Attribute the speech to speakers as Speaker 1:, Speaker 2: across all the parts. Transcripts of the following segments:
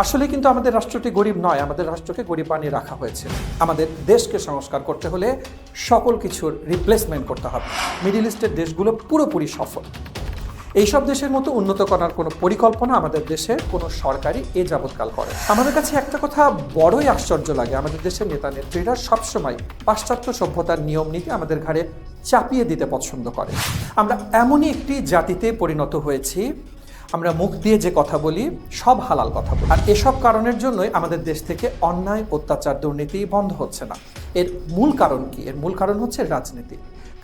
Speaker 1: আসলে কিন্তু আমাদের রাষ্ট্রটি গরিব নয়, আমাদের রাষ্ট্রকে গরিব বানিয়ে রাখা হয়েছে। আমাদের দেশকে সংস্কার করতে হলে সকল কিছুর রিপ্লেসমেন্ট করতে হবে। মিডল ইস্টের দেশগুলো পুরোপুরি সফল। এইসব দেশের মতো উন্নত করার কোনো পরিকল্পনা আমাদের দেশে কোনো সরকারই এ যাবৎকাল করে। আমাদের কাছে একটা কথা বড়ই আশ্চর্য লাগে, আমাদের দেশের নেতা নেত্রীরা সবসময় পাশ্চাত্য সভ্যতার নিয়ম নীতি আমাদের ঘাড়ে চাপিয়ে দিতে পছন্দ করে। আমরা এমনই একটি জাতিতে পরিণত হয়েছি, আমরা মুখ দিয়ে যে কথা বলি সব হালাল কথা বলি। আর এসব কারণের জন্যই আমাদের দেশ থেকে অন্যায়, অত্যাচার, দুর্নীতি বন্ধ হচ্ছে না। এর মূল কারণ কি? এর মূল কারণ হচ্ছে রাজনীতি।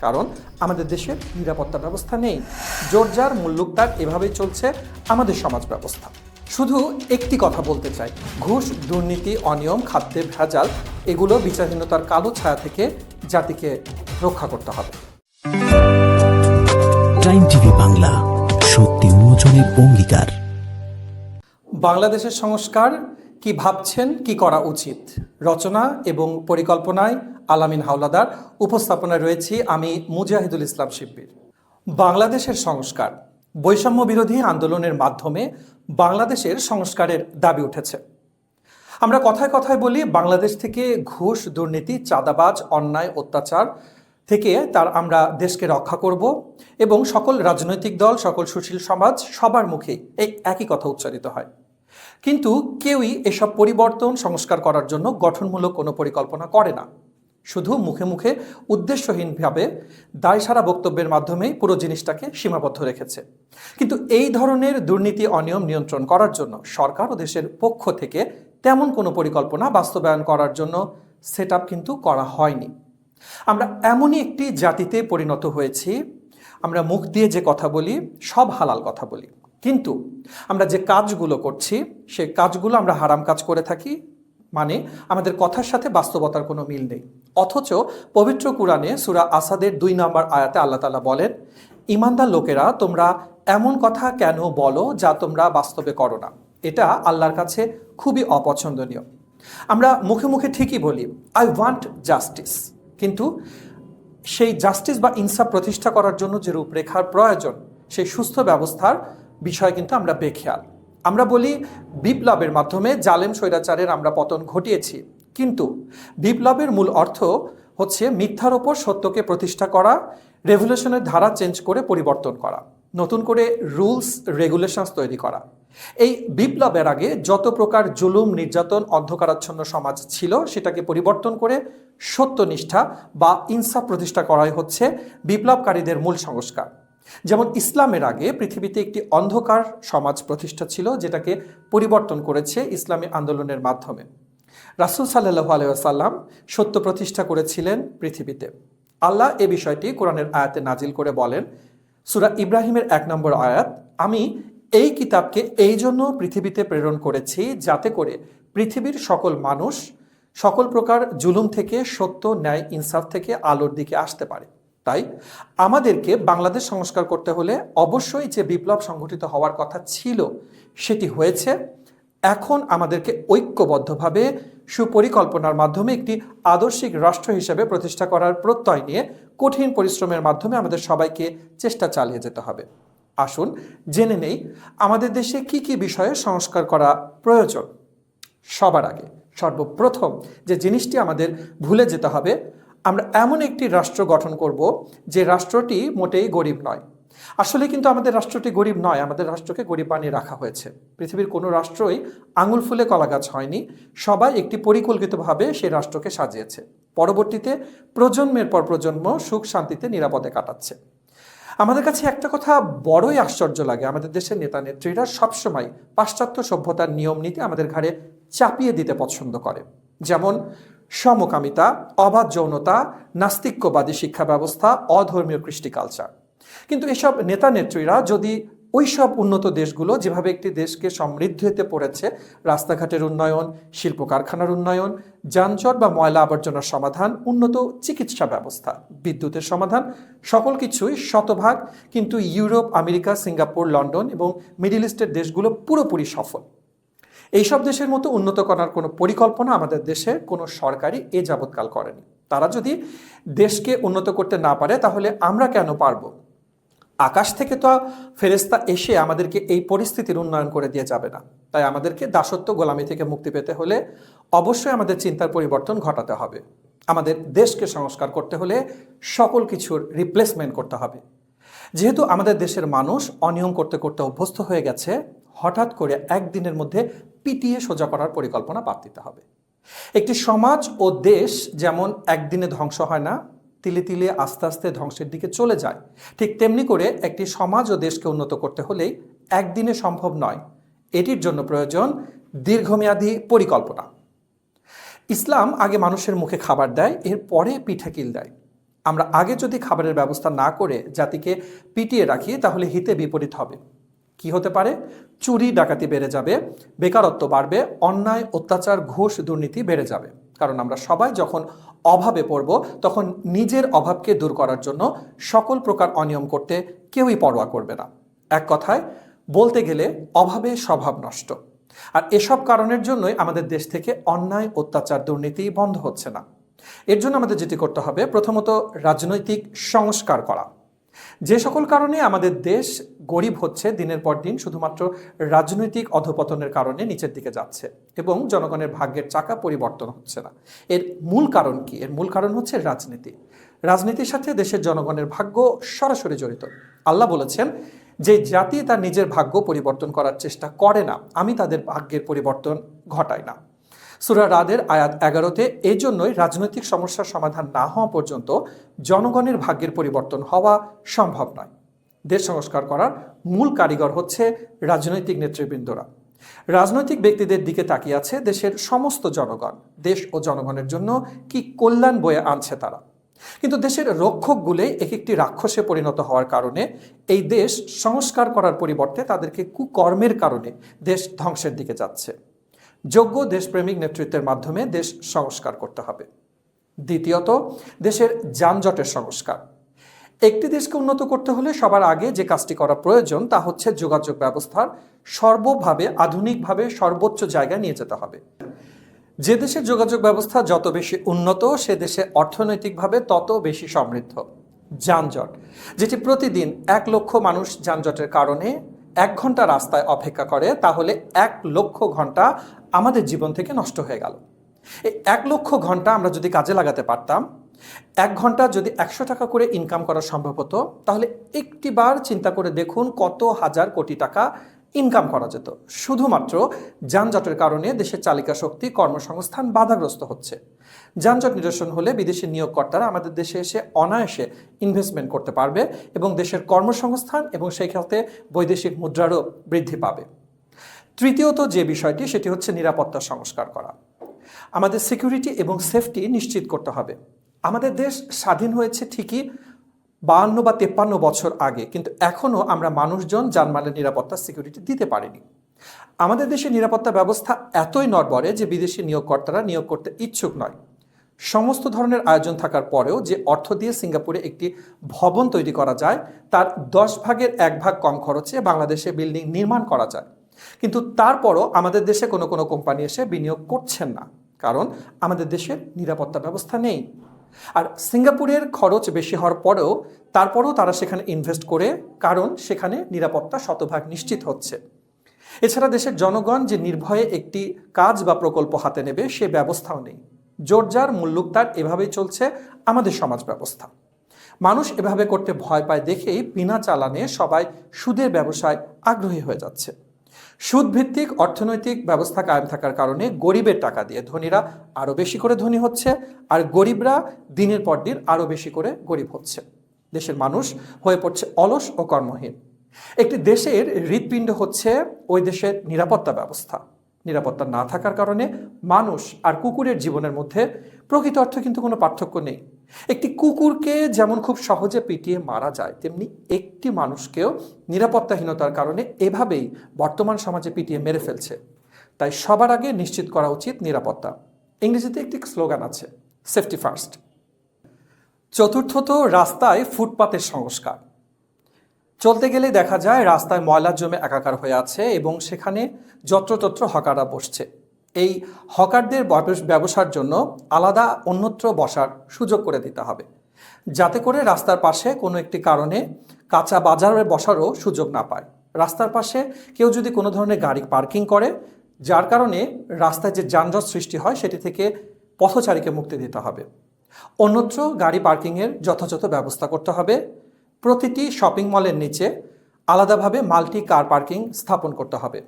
Speaker 1: কারণ আমাদের দেশে নিরাপত্তা ব্যবস্থা নেই। জোরজার মুল্লুকতার এভাবেই চলছে আমাদের সমাজ ব্যবস্থা। শুধু একটি কথা বলতে চাই, ঘুষ, দুর্নীতি, অনিয়ম, খাদ্যে ভেজাল, এগুলো বিচারহীনতার কালো ছায়া থেকে জাতিকে রক্ষা করতে হবে।
Speaker 2: টাইম টিভি বাংলা, সত্যি উন্মোচনের অঙ্গীকার।
Speaker 1: বাংলাদেশের সংস্কার কি ভাবছেন, কি করা উচিত? রচনা এবং পরিকল্পনায় আলামিন হাওলাদার, উপস্থাপনায় রয়েছি আমি মুজাহিদুল ইসলাম শিব্বির। বাংলাদেশের সংস্কার, বৈষম্য বিরোধী আন্দোলনের মাধ্যমে বাংলাদেশের সংস্কারের দাবি উঠেছে। আমরা কথায় কথায় বলি বাংলাদেশ থেকে ঘুষ, দুর্নীতি, চাঁদাবাজ, অন্যায়, অত্যাচার থেকে আমরা দেশকে রক্ষা করব এবং সকল রাজনৈতিক দল, সকল সুশীল সমাজ সবার মুখেই এই একই কথা উচ্চারিত হয়। কিন্তু কেউই এসব পরিবর্তন, সংস্কার করার জন্য গঠনমূলক কোনো পরিকল্পনা করে না। শুধু মুখে মুখে উদ্দেশ্যহীনভাবে দায়সারা বক্তব্যের মাধ্যমেই পুরো জিনিসটাকে সীমাবদ্ধ রেখেছে। কিন্তু এই ধরনের দুর্নীতি, অনিয়ম নিয়ন্ত্রণ করার জন্য সরকার ও দেশের পক্ষ থেকে তেমন কোনো পরিকল্পনা বাস্তবায়ন করার জন্য সেট আপ কিন্তু করা হয়নি। আমরা এমনই একটি জাতিতে পরিণত হয়েছি, আমরা মুখ দিয়ে যে কথা বলি সব হালাল কথা বলি, কিন্তু আমরা যে কাজগুলো করছি সে কাজগুলো আমরা হারাম কাজ করে থাকি। মানে আমাদের কথার সাথে বাস্তবতার কোনো মিল নেই। অথচ পবিত্র কুরআনে সূরা আসাদের 2 নম্বর আয়াতে আল্লাহ তাআলা বলেন, ঈমানদার লোকেরা তোমরা এমন কথা কেন বলো যা তোমরা বাস্তবে করো না। এটা আল্লাহর কাছে খুবই অপছন্দনীয়। আমরা মুখে মুখে ঠিকই বলি আই ওয়ান্ট জাস্টিস, কিন্তু সেই জাস্টিস বা ইনসাফ প্রতিষ্ঠা করার জন্য যে রূপরেখার প্রয়োজন, সেই সুস্থ ব্যবস্থার বিষয় কিন্তু আমরা বেখেয়াল। আমরা বলি বিপ্লবের মাধ্যমে জালেম স্বৈরাচারের আমরা পতন ঘটিয়েছি, কিন্তু বিপ্লবের মূল অর্থ হচ্ছে মিথ্যার ওপর সত্যকে প্রতিষ্ঠা করা, রেভলিউশনের ধারা চেঞ্জ করে পরিবর্তন করা, নতুন করে রুলস রেগুলেশনস তৈরি করা। এই বিপ্লবের আগে যত প্রকার জুলুম, নির্যাতন, অন্ধকারাচ্ছন্ন সমাজ ছিল সেটাকে পরিবর্তন করে সত্যনিষ্ঠা বা ইনসাফ প্রতিষ্ঠা করাই হচ্ছে বিপ্লবকারীদের মূল সংস্কার। যেমন ইসলামের আগে পৃথিবীতে একটি অন্ধকার সমাজ প্রতিষ্ঠা ছিল, যেটাকে পরিবর্তন করেছে ইসলামী আন্দোলনের মাধ্যমে। রাসূল সাল্লাল্লাহু আলাইহি ওয়াসাল্লাম সত্য প্রতিষ্ঠা করেছিলেন পৃথিবীতে। আল্লাহ এ বিষয়টি কোরআনের আয়াতে নাজিল করে বলেন, সূরা ইব্রাহিমের 1 নম্বর আয়াত, আমি এই কিতাবকে এই জন্য পৃথিবীতে প্রেরণ করেছি যাতে করে পৃথিবীর সকল মানুষ সকল প্রকার জুলুম থেকে, সত্য, ন্যায়, ইনসাফ থেকে আলোর দিকে আসতে পারে। তাই আমাদেরকে বাংলাদেশ সংস্কার করতে হলে অবশ্যই যে বিপ্লব সংঘটিত হওয়ার কথা ছিল সেটি হয়েছে। এখন আমাদেরকে ঐক্যবদ্ধভাবে সুপরিকল্পনার মাধ্যমে একটি আদর্শিক রাষ্ট্র হিসেবে প্রতিষ্ঠা করার প্রত্যয় নিয়ে কঠিন পরিশ্রমের মাধ্যমে আমাদের সবাইকে চেষ্টা চালিয়ে যেতে হবে। আসুন জেনে নেই আমাদের দেশে কি কি বিষয়ে সংস্কার করা প্রয়োজন। সবার আগে সর্বপ্রথম যে জিনিসটি আমাদের ভুলে যেতে হবে, আমরা এমন একটি রাষ্ট্র গঠন করব যে রাষ্ট্রটি মোটেই গরিব নয়। আসলে কিন্তু আমাদের রাষ্ট্রটি গরিব নয়, আমাদের রাষ্ট্রকে গরিব বানিয়ে রাখা হয়েছে। পৃথিবীর কোনো রাষ্ট্রই আঙুল ফুলে কলা গাছ হয়নি, সবাই একটি পরিকল্পিতভাবে সেই রাষ্ট্রকে সাজিয়েছে। পরবর্তীতে প্রজন্মের পর প্রজন্ম সুখ শান্তিতে নিরাপদে কাটাচ্ছে। আমাদের কাছে একটা কথা বড়ই আশ্চর্য লাগে, আমাদের দেশের নেতা নেত্রীরা সবসময় পাশ্চাত্য সভ্যতার নিয়ম নীতি আমাদের ঘাড়ে চাপিয়ে দিতে পছন্দ করে। যেমন সমকামিতা, অবাধ যৌনতা, নাস্তিক্যবাদী শিক্ষা ব্যবস্থা, অধর্মীয় কৃষ্টি কালচার। কিন্তু এসব নেতা নেত্রীরা যদি ওই সব উন্নত দেশগুলো যেভাবে একটি দেশকে সমৃদ্ধিতে পড়েছে, রাস্তাঘাটের উন্নয়ন, শিল্প কারখানার উন্নয়ন, যানজট বা ময়লা আবর্জনার সমাধান, উন্নত চিকিৎসা ব্যবস্থা, বিদ্যুতের সমাধান, সকল কিছুই শতভাগ কিন্তু ইউরোপ, আমেরিকা, সিঙ্গাপুর, লন্ডন এবং মিডল ইস্টের দেশগুলো পুরোপুরি সফল। এইসব দেশের মতো উন্নত করার কোনো পরিকল্পনা আমাদের দেশে কোনো সরকারই এ যাবৎকাল করেনি। তারা যদি দেশকে উন্নত করতে না পারে তাহলে আমরা কেন পারব? আকাশ থেকে তো ফেরেশতা এসে আমাদেরকে এই পরিস্থিতির উন্নয়ন করে দিয়ে যাবে না। তাই আমাদেরকে দাসত্ব গোলামি থেকে মুক্তি পেতে হলে অবশ্যই আমাদের চিন্তার পরিবর্তন ঘটাতে হবে। আমাদের দেশকে সংস্কার করতে হলে সকল কিছুর রিপ্লেসমেন্ট করতে হবে। যেহেতু আমাদের দেশের মানুষ অনিয়ম করতে করতে অভ্যস্ত হয়ে গেছে, হঠাৎ করে একদিনের মধ্যে পিটিয়ে সোজা করার পরিকল্পনা বাদ দিতে হবে। একটি সমাজ ও দেশ যেমন একদিনে ধ্বংস হয় না, তিলে তিলে আস্তে আস্তে ধ্বংসের দিকে চলে যায়, ঠিক তেমনি করে একটি সমাজ ও দেশকে উন্নত করতে হলেই একদিনে সম্ভব নয়। এটির জন্য প্রয়োজন দীর্ঘমেয়াদী পরিকল্পনা। ইসলাম আগে মানুষের মুখে খাবার দেয়, এরপরে পিঠে কিল দেয়। আমরা আগে যদি খাবারের ব্যবস্থা না করে জাতিকে পিটিয়ে রাখি তাহলে হিতে বিপরীত হবে। কি হতে পারে? চুরি ডাকাতি বেড়ে যাবে, বেকারত্ব বাড়বে, অন্যায় অত্যাচার ঘুষ দুর্নীতি বেড়ে যাবে। কারণ আমরা সবাই যখন অভাবে পড়ব তখন নিজের অভাবকে দূর করার জন্য সকল প্রকার অনিয়ম করতে কেউই পরোয়া করবে না। এক কথায় বলতে গেলে অভাবে স্বভাব নষ্ট। আর এসব কারণের জন্যই আমাদের দেশ থেকে অন্যায় অত্যাচার দুর্নীতি বন্ধ হচ্ছে না। এর জন্য আমাদের যেটি করতে হবে, প্রথমত রাজনৈতিক সংস্কার করা। যে সকল কারণে আমাদের দেশ গরিব হচ্ছে দিনের পর দিন শুধুমাত্র রাজনৈতিক অধঃপতনের কারণে নিচের দিকে যাচ্ছে এবং জনগণের ভাগ্যের চাকা পরিবর্তন হচ্ছে না। এর মূল কারণ কি? এর মূল কারণ হচ্ছে রাজনীতি। রাজনীতির সাথে দেশের জনগণের ভাগ্য সরাসরি জড়িত। আল্লাহ বলেছেন, যে জাতি তার নিজের ভাগ্য পরিবর্তন করার চেষ্টা করে না, আমি তাদের ভাগ্যের পরিবর্তন ঘটাই না। সূরা রাদের আয়াত 11-তে এই জন্যই রাজনৈতিক সমস্যার সমাধান না হওয়া পর্যন্ত জনগণের ভাগ্যের পরিবর্তন হওয়া সম্ভব নয়। দেশ সংস্কার করার মূল কারিগর হচ্ছে রাজনৈতিক নেতৃবৃন্দরা। রাজনৈতিক ব্যক্তিদের দিকে তাকিয়ে আছে দেশের সমস্ত জনগণ। দেশ ও জনগণের জন্য কি কল্যাণ বয়ে আনছে তারা। কিন্তু দেশের রক্ষকগুলোই এক একটি রাক্ষসে পরিণত হওয়ার কারণে এই দেশ সংস্কার করার পরিবর্তে তাদেরকে কুকর্মের কারণে দেশ ধ্বংসের দিকে যাচ্ছে। যোগ্য দেশপ্রেমিক নেতৃত্বের মাধ্যমে দেশ সংস্কার করতে হবে। দ্বিতীয়ত, দেশের যানজটের সংস্কার। একটি দেশকে উন্নত করতে হলে সবার আগে যে কাজটি করা প্রয়োজন তা হচ্ছে যোগাযোগ ব্যবস্থার সর্বভাবে আধুনিকভাবে সর্বোচ্চ জায়গায় নিয়ে যেতে হবে। যে দেশের যোগাযোগ ব্যবস্থা যত বেশি উন্নত সে দেশে অর্থনৈতিকভাবে তত বেশি সমৃদ্ধ। যানজট, যেটি প্রতিদিন 1 লক্ষ মানুষ যানজটের কারণে 1 ঘন্টা রাস্তায় অপেক্ষা করে, তাহলে 1 লক্ষ ঘন্টা আমাদের জীবন থেকে নষ্ট হয়ে গেল। এই 1 লক্ষ ঘন্টা আমরা যদি কাজে লাগাতে পারতাম, 1 ঘন্টা যদি 100 টাকা করে ইনকাম করা সম্ভব হতো, তাহলে একটিবার চিন্তা করে দেখুন কত হাজার কোটি টাকা ইনকাম করা যেত। শুধুমাত্র যানজটের কারণে দেশের চালিকা শক্তি কর্মসংস্থান বাধাগ্রস্ত হচ্ছে। যানজট নিরসন হলে বিদেশি নিয়োগকর্তারা আমাদের দেশে এসে অনায়াসে ইনভেস্টমেন্ট করতে পারবে এবং দেশের কর্মসংস্থান এবং সেই ক্ষেত্রে বৈদেশিক মুদ্রারও বৃদ্ধি পাবে। তৃতীয়ত যে বিষয়টি, সেটি হচ্ছে নিরাপত্তা সংস্কার করা। আমাদের সিকিউরিটি এবং সেফটি নিশ্চিত করতে হবে। আমাদের দেশ স্বাধীন হয়েছে ঠিকই 52 বা 53 বছর আগে, কিন্তু এখনও আমরা মানুষজন জানমালের নিরাপত্তা সিকিউরিটি দিতে পারিনি। আমাদের দেশের নিরাপত্তা ব্যবস্থা এতই নড়বড়ে যে বিদেশি নিয়োগকর্তারা নিয়োগ করতে ইচ্ছুক নয়। সমস্ত ধরনের আয়োজন থাকার পরেও যে অর্থ দিয়ে সিঙ্গাপুরে একটি ভবন তৈরি করা যায় তার 10 ভাগের 1 ভাগ কম খরচে বাংলাদেশে বিল্ডিং নির্মাণ করা যায়, কিন্তু তারপরও আমাদের দেশে কোনো কোনো কোম্পানি এসে বিনিয়োগ করছেন না, কারণ আমাদের দেশের নিরাপত্তা ব্যবস্থা নেই। আর সিঙ্গাপুরের খরচ বেশি হওয়ার পরেও তারপরও তারা সেখানে ইনভেস্ট করে, কারণ সেখানে নিরাপত্তা শতভাগ নিশ্চিত হচ্ছে। এছাড়া দেশের জনগণ যে নির্ভয়ে একটি কাজ বা প্রকল্প হাতে নেবে সে ব্যবস্থাও নেই। জোর যার মুল্লুক তার, এভাবেই চলছে আমাদের সমাজ ব্যবস্থা। মানুষ এভাবে করতে ভয় পায় দেখেই বিনা চালানে সবাই সুদের ব্যবসায় আগ্রহী হয়ে যাচ্ছে। সুদভিত্তিক অর্থনৈতিক ব্যবস্থা কায়েম থাকার কারণে গরিবের টাকা দিয়ে ধনীরা আরও বেশি করে ধনী হচ্ছে, আর গরিবরা দিনের পর দিন আরও বেশি করে গরিব হচ্ছে। দেশের মানুষ হয়ে পড়ছে অলস ও কর্মহীন। একটি দেশের হৃৎপিণ্ড হচ্ছে ওই দেশের নিরাপত্তা ব্যবস্থা। নিরাপত্তা না থাকার কারণে মানুষ আর কুকুরের জীবনের মধ্যে প্রকৃত অর্থে কিন্তু কোনো পার্থক্য নেই। একটি কুকুরকে যেমন খুব সহজে পিটিয়ে মারা যায়, তেমনি একটি মানুষকেও নিরাপত্তাহীনতার কারণে এভাবেই বর্তমান সমাজে পিটিয়ে মেরে ফেলছে। তাই সবার আগে নিশ্চিত করা উচিত নিরাপত্তা। ইংরেজিতে একটি স্লোগান আছে, সেফটি ফার্স্ট। চতুর্থত, রাস্তায় ফুটপাতের সংস্কার। চলতে গেলে দেখা যায় রাস্তায় ময়লা জমে একাকার হয়ে আছে এবং সেখানে যত্রতত্র হকাররা বসছে। এই হকারদের ব্যবসার জন্য আলাদা অন্যত্র বসার সুযোগ করে দিতে হবে। যাতে করে রাস্তার পাশে কোনো একটি কারণে কাঁচা বাজারে বসারও সুযোগ না পায়। রাস্তার পাশে কেউ যদি কোনো ধরনের গাড়ি পার্কিং করে, যার কারণে রাস্তায় যে যানজট সৃষ্টি হয় সেটি থেকে পথচারীকে মুক্তি দিতে হবে। অন্যত্র গাড়ি পার্কিংয়ের যথাযথ ব্যবস্থা করতে হবে। প্রতিটি শপিং মলের নিচে আলাদাভাবে মাল্টি কার পার্কিং স্থাপন করতে হবে।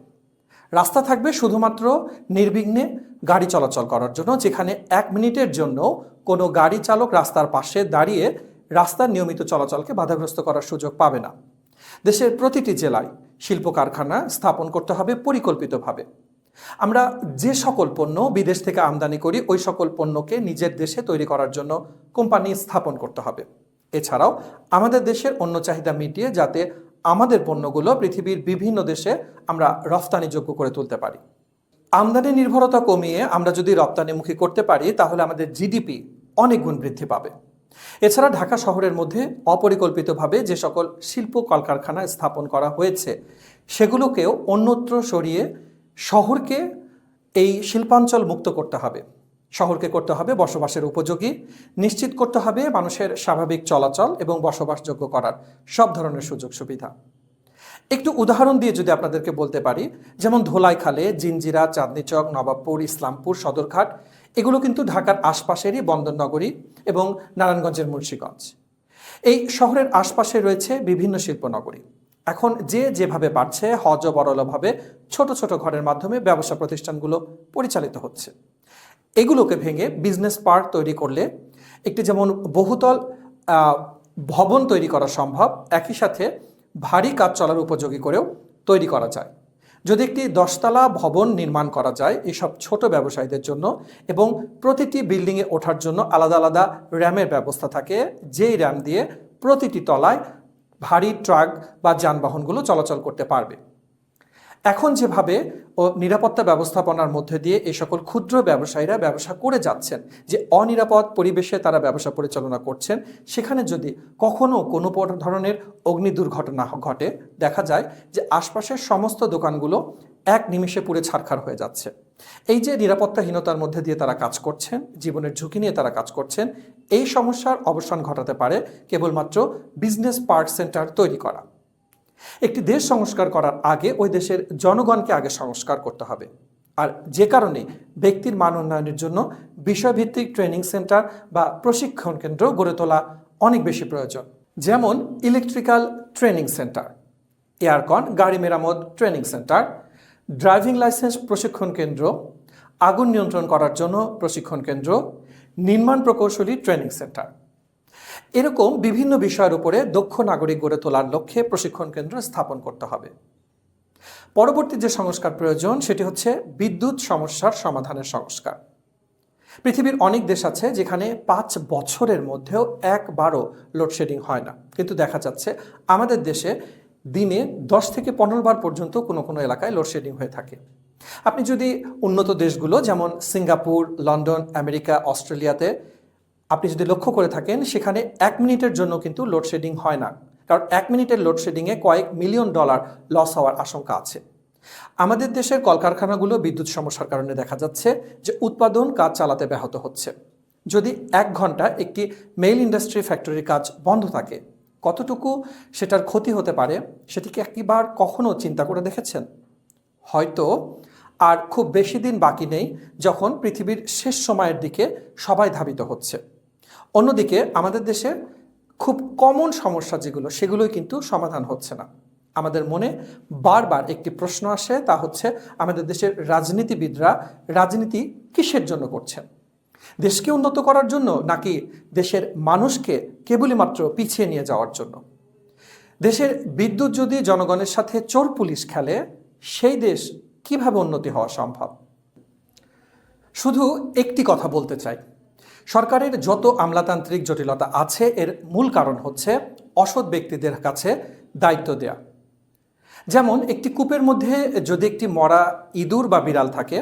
Speaker 1: রাস্তা থাকবে শুধুমাত্র নির্বিঘ্নে গাড়ি চলাচল করার জন্য, যেখানে 1 মিনিটের জন্য কোনো গাড়ি চালক রাস্তার পাশে দাঁড়িয়ে রাস্তার নিয়মিত চলাচলকে বাধাগ্রস্ত করার সুযোগ পাবে না। দেশের প্রতিটি জেলায় শিল্প কারখানা স্থাপন করতে হবে পরিকল্পিতভাবে। আমরা যে সকল পণ্য বিদেশ থেকে আমদানি করি, ওই সকল পণ্যকে নিজের দেশে তৈরি করার জন্য কোম্পানি স্থাপন করতে হবে। এছাড়াও আমাদের দেশের অন্য চাহিদা মিটিয়ে যাতে আমাদের পণ্যগুলো পৃথিবীর বিভিন্ন দেশে আমরা রফতানিযোগ্য করে তুলতে পারি। আমদানি নির্ভরতা কমিয়ে আমরা যদি রপ্তানিমুখী করতে পারি, তাহলে আমাদের জিডিপি অনেক গুণ বৃদ্ধি পাবে। এছাড়া ঢাকা শহরের মধ্যে অপরিকল্পিতভাবে যে সকল শিল্প কলকারখানা স্থাপন করা হয়েছে, সেগুলোকেও অন্যত্র সরিয়ে শহরকে এই শিল্পাঞ্চল মুক্ত করতে হবে। শহরকে করতে হবে বসবাসের উপযোগী, নিশ্চিত করতে হবে মানুষের স্বাভাবিক চলাচল এবং বসবাসযোগ্য করার সব ধরনের সুযোগ সুবিধা। একটু উদাহরণ দিয়ে যদি আপনাদেরকে বলতে পারি, যেমন ধোলাইখালে, জিঞ্জিরা, চাঁদনী চক, নবাবপুর, ইসলামপুর, সদরঘাট, এগুলো কিন্তু ঢাকার আশপাশেরই বন্দরনগরী এবং নারায়ণগঞ্জের মুন্সিগঞ্জ। এই শহরের আশপাশে রয়েছে বিভিন্ন শিল্পনগরী। এখন যে যেভাবে পারছে হযবরলভাবে ছোট ছোট ঘরের মাধ্যমে ব্যবসা প্রতিষ্ঠানগুলো পরিচালিত হচ্ছে। এগুলোকে ভেঙে বিজনেস পার্ক তৈরি করলে একটি যেমন বহুতল ভবন তৈরি করা সম্ভব, একই সাথে ভারী কাজ চলার উপযোগী করেও তৈরি করা যায়। যদি একটি 10 তলা ভবন নির্মাণ করা যায় এসব ছোট ব্যবসায়ীদের জন্য, এবং প্রতিটি বিল্ডিংয়ে ওঠার জন্য আলাদা আলাদা র্যামের ব্যবস্থা থাকে, যেই র্যাম দিয়ে প্রতিটি তলায় ভারী ট্রাক বা যানবাহনগুলো চলাচল করতে পারবে। এখন যেভাবে নিরাপত্তা ব্যবস্থাপনার মধ্যে দিয়ে এই সকল ক্ষুদ্র ব্যবসায়ীরা ব্যবসা করে যাচ্ছেন, যে অনিরাপদ পরিবেশে তারা ব্যবসা পরিচালনা করছেন, সেখানে যদি কখনো কোনো ধরনের অগ্নি দুর্ঘটনা ঘটে, দেখা যায় যে আশপাশের সমস্ত দোকানগুলো এক নিমিষে পুড়ে ছারখার হয়ে যাচ্ছে। এই যে নিরাপত্তাহীনতার মধ্যে দিয়ে তারা কাজ করছেন, জীবনের ঝুঁকি নিয়ে তারা কাজ করছেন, এই সমস্যার অবসান ঘটাতে পারে কেবলমাত্র বিজনেস পার্ক সেন্টার তৈরি করা। একটি দেশ সংস্কার করার আগে ওই দেশের জনগণকে আগে সংস্কার করতে হবে। আর যে কারণে ব্যক্তির মান উন্নয়নের জন্য বিষয়ভিত্তিক ট্রেনিং সেন্টার বা প্রশিক্ষণ কেন্দ্র গড়ে তোলা অনেক বেশি প্রয়োজন। যেমন ইলেকট্রিক্যাল ট্রেনিং সেন্টার, এয়ারকন গাড়ি মেরামত ট্রেনিং সেন্টার, ড্রাইভিং লাইসেন্স প্রশিক্ষণ কেন্দ্র, আগুন নিয়ন্ত্রণ করার জন্য প্রশিক্ষণ কেন্দ্র, নির্মাণ প্রকৌশলী ট্রেনিং সেন্টার। এরকম বিভিন্ন বিষয়ের উপরে দক্ষ নাগরিক গড়ে তোলার লক্ষ্যে প্রশিক্ষণ কেন্দ্র স্থাপন করতে হবে। পরবর্তী যে সংস্কার প্রয়োজন সেটি হচ্ছে বিদ্যুৎ সমস্যার সমাধানের সংস্কার। পৃথিবীর অনেক দেশ আছে যেখানে 5 বছরের মধ্যেও একবারও লোডশেডিং হয় না, কিন্তু দেখা যাচ্ছে আমাদের দেশে দিনে 10 থেকে 15 বার পর্যন্ত কোনো কোনো এলাকায় লোডশেডিং হয়ে থাকে। আপনি যদি উন্নত দেশগুলো যেমন সিঙ্গাপুর, লন্ডন, আমেরিকা, অস্ট্রেলিয়াতে আপনি যদি লক্ষ্য করে থাকেন, সেখানে 1 মিনিটের জন্য কিন্তু লোডশেডিং হয় না, কারণ 1 মিনিটের লোডশেডিংয়ে কয়েক মিলিয়ন ডলার লস হওয়ার আশঙ্কা আছে। আমাদের দেশের কলকারখানাগুলো বিদ্যুৎ সমস্যার কারণে দেখা যাচ্ছে যে উৎপাদন কাজ চালাতে ব্যাহত হচ্ছে। যদি 1 ঘন্টা একটি মেইল ইন্ডাস্ট্রি ফ্যাক্টরির কাজ বন্ধ থাকে, কতটুকু সেটার ক্ষতি হতে পারে সেটিকে একবার কখনো চিন্তা করে দেখেছেন? হয়তো আর খুব বেশি দিন বাকি নেই যখন পৃথিবীর শেষ সময়ের দিকে সবাই ধাবিত হচ্ছে। অন্যদিকে আমাদের দেশে খুব কমন সমস্যা যেগুলো, সেগুলোই কিন্তু সমাধান হচ্ছে না। আমাদের মনে বারবার একটি প্রশ্ন আসে, তা হচ্ছে আমাদের দেশের রাজনীতিবিদরা রাজনীতি কিসের জন্য করছেন? দেশকে উন্নত করার জন্য, নাকি দেশের মানুষকে কেবলই মাত্র পিছিয়ে নিয়ে যাওয়ার জন্য? দেশের বিদ্যুৎ যদি জনগণের সাথে চোর পুলিশ খেলে, সেই দেশ কিভাবে উন্নতি হওয়া সম্ভব? শুধু একটি কথা বলতে চাই, সরকারের যত আমলাতান্ত্রিক জটিলতা আছে এর মূল কারণ হচ্ছে অসৎ ব্যক্তিদের কাছে দায়িত্ব দেয়া। যেমন একটি কূপের মধ্যে যদি একটি মরা ইঁদুর বা বিড়াল থাকে,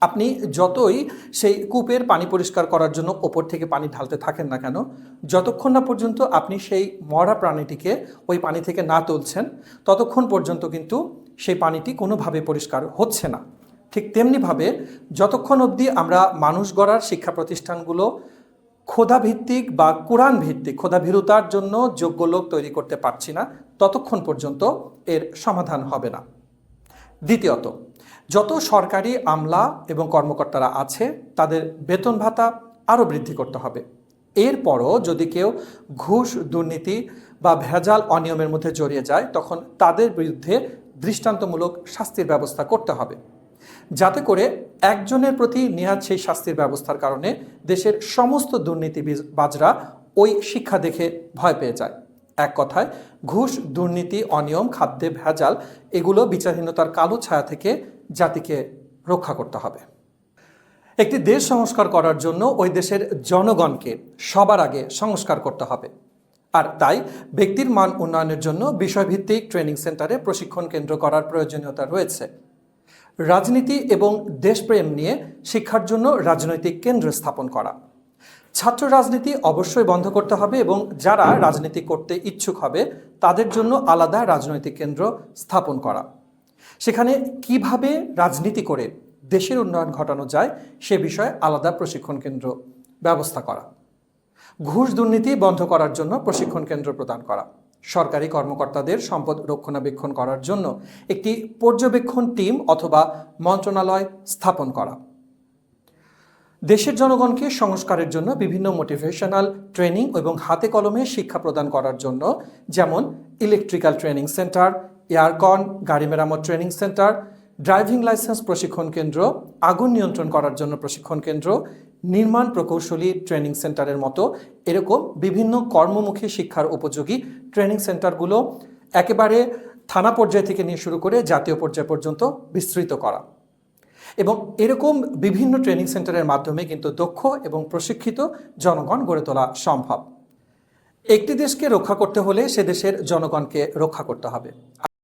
Speaker 1: আপনি যতই সেই কূপের পানি পরিষ্কার করার জন্য ওপর থেকে পানি ঢালতে থাকেন না কেন, যতক্ষণ না পর্যন্ত আপনি সেই মরা প্রাণীটিকে ওই পানি থেকে না তুলছেন, ততক্ষণ পর্যন্ত কিন্তু সেই পানিটি কোনোভাবে পরিষ্কার হচ্ছে না। ঠিক তেমনিভাবে যতক্ষণ অবধি আমরা মানুষ গড়ার শিক্ষা প্রতিষ্ঠানগুলো খোদাভিত্তিক বা কোরআন ভিত্তিক খোদাভীরুতার জন্য যোগ্য লোক তৈরি করতে পারছি না, ততক্ষণ পর্যন্ত এর সমাধান হবে না। দ্বিতীয়ত, যত সরকারি আমলা এবং কর্মকর্তারা আছে তাদের বেতন ভাতা আরও বৃদ্ধি করতে হবে। এরপরও যদি কেউ ঘুষ, দুর্নীতি বা ভেজাল অনিয়মের মধ্যে জড়িয়ে যায়, তখন তাদের বিরুদ্ধে দৃষ্টান্তমূলক শাস্তির ব্যবস্থা করতে হবে, যাতে করে একজনের প্রতি নেহাত সেই শাস্তির ব্যবস্থার কারণে দেশের সমস্ত দুর্নীতিবাজরা ওই শিক্ষা দেখে ভয় পেয়ে যায়। এক কথায়, ঘুষ, দুর্নীতি, অনিয়ম, খাদ্যে ভেজাল এগুলো বিচারহীনতার কালো ছায়া থেকে জাতিকে রক্ষা করতে হবে। একটি দেশ সংস্কার করার জন্য ওই দেশের জনগণকে সবার আগে সংস্কার করতে হবে। আর তাই ব্যক্তির মান উন্নয়নের জন্য বিষয়ভিত্তিক ট্রেনিং সেন্টারে প্রশিক্ষণ কেন্দ্র করার প্রয়োজনীয়তা রয়েছে। রাজনীতি এবং দেশপ্রেম নিয়ে শিক্ষার জন্য রাজনৈতিক কেন্দ্র স্থাপন করা। ছাত্র রাজনীতি অবশ্যই বন্ধ করতে হবে এবং যারা রাজনীতি করতে ইচ্ছুক হবে তাদের জন্য আলাদা রাজনৈতিক কেন্দ্র স্থাপন করা। সেখানে কিভাবে রাজনীতি করে দেশের উন্নয়ন ঘটানো যায় সে বিষয়ে আলাদা প্রশিক্ষণ কেন্দ্র ব্যবস্থা করা। ঘুষ, দুর্নীতি বন্ধ করার জন্য প্রশিক্ষণ কেন্দ্র প্রদান করা। সরকারি কর্মকর্তাদের সম্পদ রক্ষণাবেক্ষণ করার জন্য একটি পর্যবেক্ষণ টিম অথবা মন্ত্রণালয় স্থাপন করা। দেশের জনগণকে সংস্কারের জন্য বিভিন্ন মোটিভেশনাল ট্রেনিং এবং হাতে কলমে শিক্ষা প্রদান করার জন্য, যেমন ইলেকট্রিক্যাল ট্রেনিং সেন্টার, এয়ারকন, গাড়ি মেরামত ট্রেনিং সেন্টার, ড্রাইভিং লাইসেন্স প্রশিক্ষণ কেন্দ্র, আগুন নিয়ন্ত্রণ করার জন্য প্রশিক্ষণ কেন্দ্র, নির্মাণ প্রকৌশলী ট্রেনিং সেন্টারের মতো এরকম বিভিন্ন কর্মমুখী শিক্ষার উপযোগী ট্রেনিং সেন্টারগুলো একেবারে থানা পর্যায় থেকে নিয়ে শুরু করে জাতীয় পর্যায় পর্যন্ত বিস্তৃত করা। এবং এরকম বিভিন্ন ট্রেনিং সেন্টারের মাধ্যমে কিন্তু দক্ষ এবং প্রশিক্ষিত জনগণ গড়ে তোলা সম্ভব। একটি দেশকে রক্ষা করতে হলে সে দেশের জনগণকে রক্ষা করতে হবে।